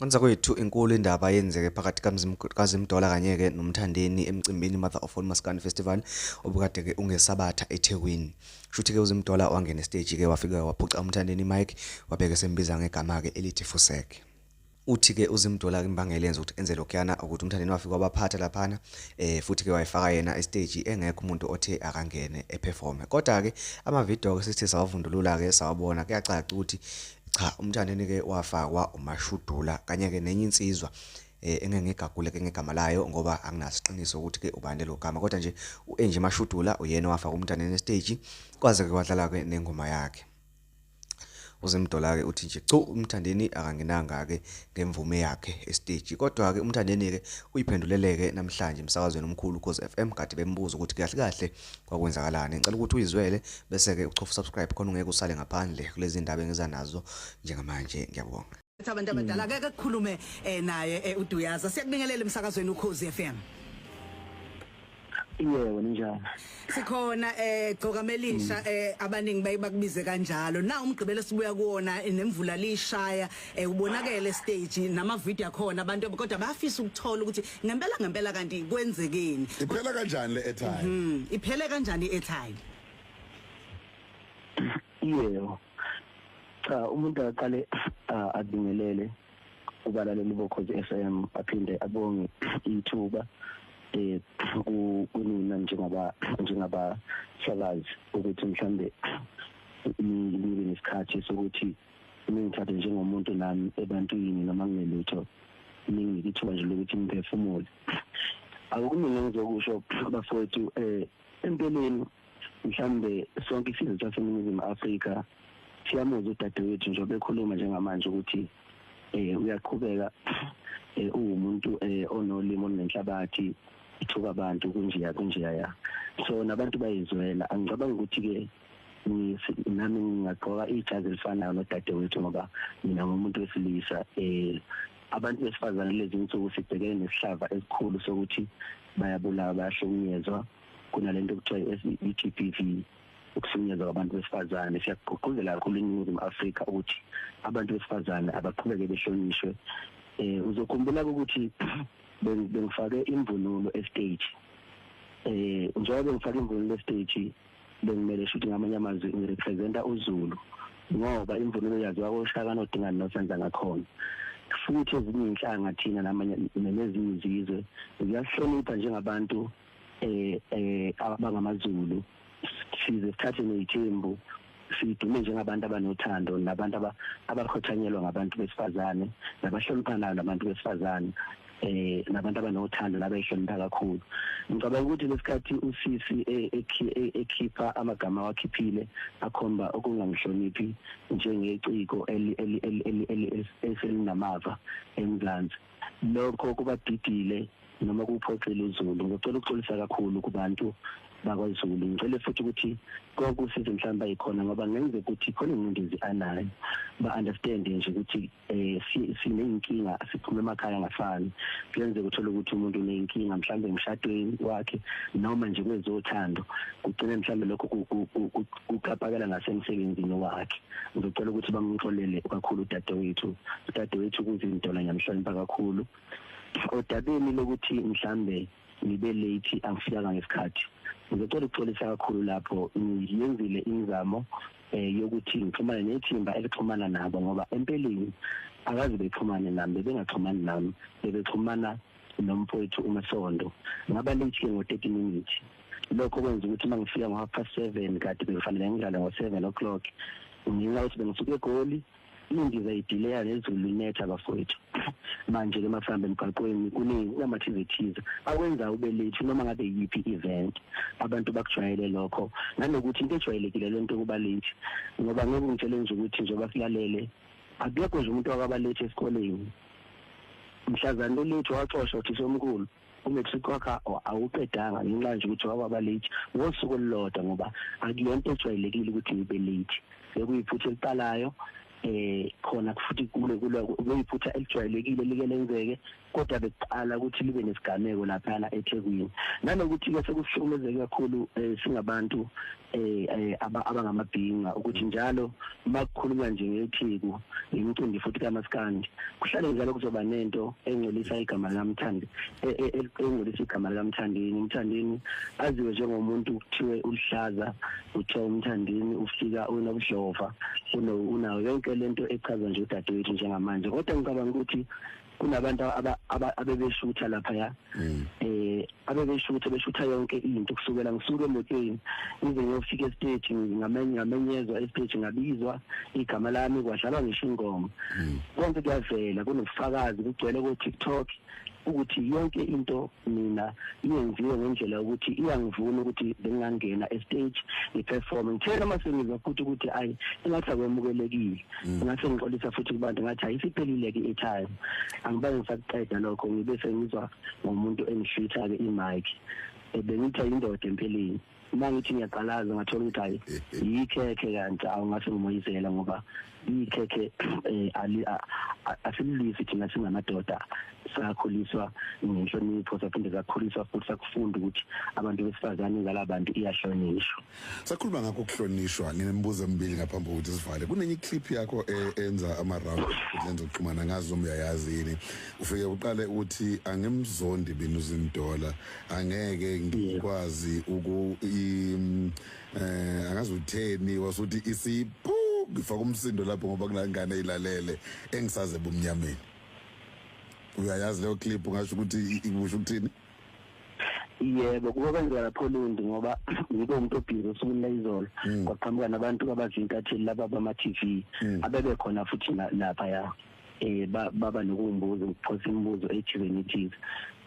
Kwenza kwethu inkulu indaba yenzeke phakathi kaZimdolla kanye-ke noMthandeni emcimbini Mother of All Maskandi Festival obukade-ke ungesabatha eThekwini. Shuthi-ke uZimdolla wangena estage-ke wafika waphuca uMthandeni mic wabeke sembiza ngegama-ke elithi Fuseke. Uthi-ke uZimdolla imbangela yenza ukuthi enze lokhuyana ukuthi uMthandeni wafika wabaphatha laphana futhi-ke wayifaka yena estage engekho umuntu othe akangene eperforme. Kodwa-ke ama-video-ke sithe sawavundulula-ke sawabona kuyacaca ukuthi cha uMthandeni-ke wafakwa umashudula kanye-ke nenye insizwa engengigagule-ke ngegama layo ngoba anginasiqiniso ukuthi-ke ubani lo gama kodwa nje u-Enje Mashudula uyena wafaka uMthandeni estage kwaze-ke kwadlala-ke nengoma yakhe. uZimdolla-ke uthi nje chu uMthandeni akangenanga-ke ngemvume yakhe estage kodwa-ke uMthandeni-ke uyiphenduleleke namhlanje emsakazweni omkhulu uKhozi FM kade bembuza ukuthi kahle kahle kwakwenzakalani. Ngicela ukuthi uyizwele bese-ke uchofa subscribe khona ungeke usale ngaphandle kulezi ndaba engiza nazo njengamanje. Ngiyabonga. Abantu abadala ake kukhulume naye uDuyaza siyakubingelela emsakazweni uKhozi FM. Yebo njani Sikhona gcoka melisha abaningi bayibakubize kanjalo na umgqibelo sibuya kuona nemvula lishaya ubonakele stage nama video akhona abantu kodwa bayafisa ukuthola ukuthi ngempela kanti kwenzekeni iphela kanjani le airtime iphele kanjani i-airtime. yebo cha umuntu aqale adingelele ubalaleli boKhozi FM aphinde abonge ithuba kunina njengaba shakazi ukuthi mhlambe nibe nesikhathi sokuthi ngithathe njengomuntu nami ebantwini noma nginelutho ngithiwa nje lokuthi ngiphefumule. Akukuningi ngizokusho bafowethu empeleni mhlambe sonke isizwe saseNingizimu Afrika siyamuzwa udadewethu nje bekhuluma njengamanje ukuthi uyaqhubeka umuntu onolimo nenhlabathi ithuka abantu kunjiya ya so nabantu bayizwela. Angicabanga ukuthi ke nami ngingaqoka ijazi elifanayo nodadewethu ngoba mina ngumuntu wesilisa. Abantu besifazane lezi insuku sibhekene nesihlava esikhulu sokuthi bayabulawa bayahlukunyezwa kunalento okuthiwa i-GBV ukuhlukunyezwa kwabantu besifazane. Siyagqugquzela kakhulu eNingizimu Afrika ukuthi abantu besifazane abaqhubeke behlonishwe. Uzokhumbula ukuthi bengifake imvunulo estage njengoba bengifake imvunulo estage bengimele futhi ngamanye amazwi ngirepresenta uZulu ngoba imvunulo yaziwa koShaka noDingani noSenza ngakhona futhi ezinye inhlanga thina namanye nezinye izizwe ziyahlonipha njengabantu abangamaZulu size sithathe nezithembu sidume njengabantu abanothando nabantu abakhothanyelwa ngabantu besifazane nabahloniphanayo nabantu besifazane nabantu abanothando nabayihlonipha kakhulu. Ngicabanga ukuthi lesikhathi usisi ekhipha amagama wakhiphile akhomba okungangihloniphi njengeciko eselinamava eMzansi lokho kubadidile noma kuphoxela uZulu. Ngicela ukuxolisa kakhulu kubantu bakwaZulu. Ngicela futhi ukuthi konke usizo mhlawumbe ayikhona ngoba ngenzeka ukuthi khona ingcindezi anayo ba-understand nje ukuthi sineyinkinga siphuma emakhaya ngafani. Kuyenzeka uthola ukuthi umuntu uneyinkinga mhlawumbe emshadweni wakhe noma nje kwezothando kugcina mhlawumbe lokho kuqhaphakela nasemsebenzini wakhe. Ngicela ukuthi bangixolele kakhulu udadewethu uZimdolla ngiyamhlonipha kakhulu. Odabeni lokuthi mhlambe nibe late angifikanga ngesikhathi ngicela ukuxolisa kakhulu lapho ngiyenzile imizamo yokuthi ngixhumane nethimba elixhumana nabo ngoba empeleni akazi bexhumane nami bengaxhumani nami bebexhumana nomfowethu uMasondo ngaba late ngo-30 minutes. Lokho kwenza ukuthi mangifika ngo7:30 kade bekufanele ngidlale ngo7 nginga ukuthi bengisuke eGoli indiza idileya lezulu linetha bafowethu. Manje ke mafambe emgaqweni kunamathizithiza akwenza ube late noma ngabe yipi event abantu bakujwayele lokho nanokuthi into ejwayelekile lento kuba late ngoba ngeke ngitshele nje ukuthi nje basilalele akekho nje umuntu wakaba late esikoleni mhlazana lo late waxoshwa uthi omkhulu umetric wakhe awuqedanga ngenxa nje ukuthi waba late ngosuku olulodwa ngoba akuyonto ejwayelekile ukuthi nibe late. Bekuyiphutha eliqalayo khona futhi kuyiphutha elijwayelekile like lenzeke kodwa beqala ukuthi libe nesigameko lapha la eThekwini nanokuthi ke sekuhlukumezeke kakhulu singabantu abangamabhinga ukuthi njalo makukhulunywa nje ngeTheku imicimbi futhi kaMaskandi kuhlale njalo kuzoba nento engcolisa igama likaMthandi engcolisa igama likaMthandeni uMthandeni aziwe njengomuntu kuthiwe ulihlaza uthiwa uMthandeni ufika unobudlova unayo yonke lento echaza nje udadewethu njengamanje kodwa ngicabanga ukuthi kunabantu abebeshutha lapha ya abebeshutha yonke into kusukela ngisuke emotweni ize ngiyofika estage ngamenyezwa estage ngabizwa igama lami kwadlalwa ngisho ingoma konke kuyavela kunobufakazi kugcwele ku TikTok ukuthi yonke into mina iyenziwe ngendlela ukuthi iyangivuna ukuthi bengangena estage ngiperform ngithena masengiza futhi ukuthi ayi engathi akwemukelekile ngathi ngixolisa futhi kubantu ngathi ayisiphelile ke eTime angibaye ngisaqeda lokho ngibe sengizwa ngomuntu engihlitha ke imic bengithi indoda empeleni mangithi ngiyaqalaza ngathola ukuthi hayi yikhekhe kanti awungase ngimoyizela ngoba ikhekhe asilisi thina singamadoda sakhuliswa ngenhlonipho saphinde sakhuliswa futhi sakufunda ukuthi abantu besifazane ngalabantu iyahlonishwa. Sakhuluma ngakho ukuhlonishwa nginembuzo emibili ngaphambi kokuthi sivale kunenye clip yakho enza ama-round lenzo kuxhumana ngazo umyayazini ufike uqale uthi angimzondi bina uZimdolla angeke ngikwazi angazi utheni wasuthi isiphu ngifaka umsindo lapho ngoba kunangane ilalele engisaze bomnyameni uyayazi leyo clip ungasho ukuthi ikusho ukuthini? Yebo kubenza lapho Lundi ngoba ngibe umuntu obhizi usukwini layizolo kwaqhamuka nabantu abazintatheli laba bama TV abebe khona futhi lapha ya baba nokumbuza ukuphosa imibuzo ethizenithi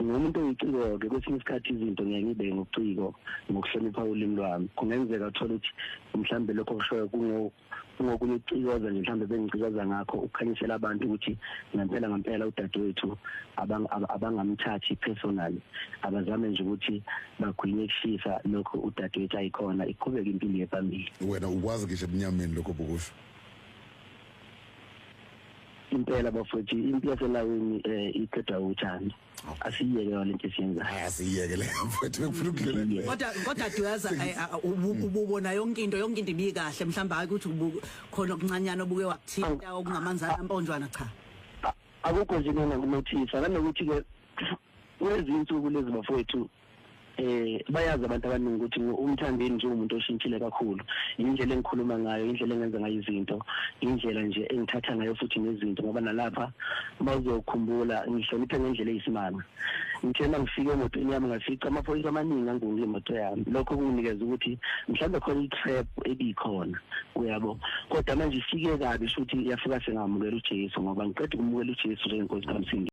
ngomuntu oyiciko ke kwesinye isikhathi izinto ngiyangibe ngokuciko ngokuhlonipha ulimi lwami kungenzeka uthola ukuthi mhlambe lokho kushoyo kungokuyiqikoza nje mhlambe bengicikoza ngakho ukukhanyisela abantu ukuthi ngempela udadewethu abangamthathi personally abazame nje ukuthi bagwinye kushisa lokho udadewethu ayikhona iqhubeka impilo yephambili. Wena ukwazi ngisho ebunyameni lokho bukusho impela bafowethu impilo yaselawini iqeda uthando asiyeke lento esiyenza asiyeke le mfowethu bekufuna ukudlula kodwa duyaza ububona yonke into ibikahle mhlamba hayi ukuthi khona okuncanyana obuke wakuthinta okungamanzana amponjwana cha akukho nje mina nginothisa nanokuthi ke kwezinsuku lezi bafowethu bayazi abantu abaningi ukuthi uMthandeni nje umuntu oshintshile kakhulu indlela engikhuluma ngayo indlela engenza ngayo izinto indlela nje engithatha ngayo futhi nezinto ngoba nalapha bazokukhumbula ngihloniphe ngendlela eyisimanga ngithena ngifike emotweni yami ngafica amaphoyisa amaningi angungile imoto yami lokho kunginikeza ukuthi mhlawumbe khona i-trap ebikhona uyabo kodwa manje ifike kabi futhi yafika sengamukela uJesu ngoba ngiqeda ukumukela uJesu njengenkosi kaMsindi.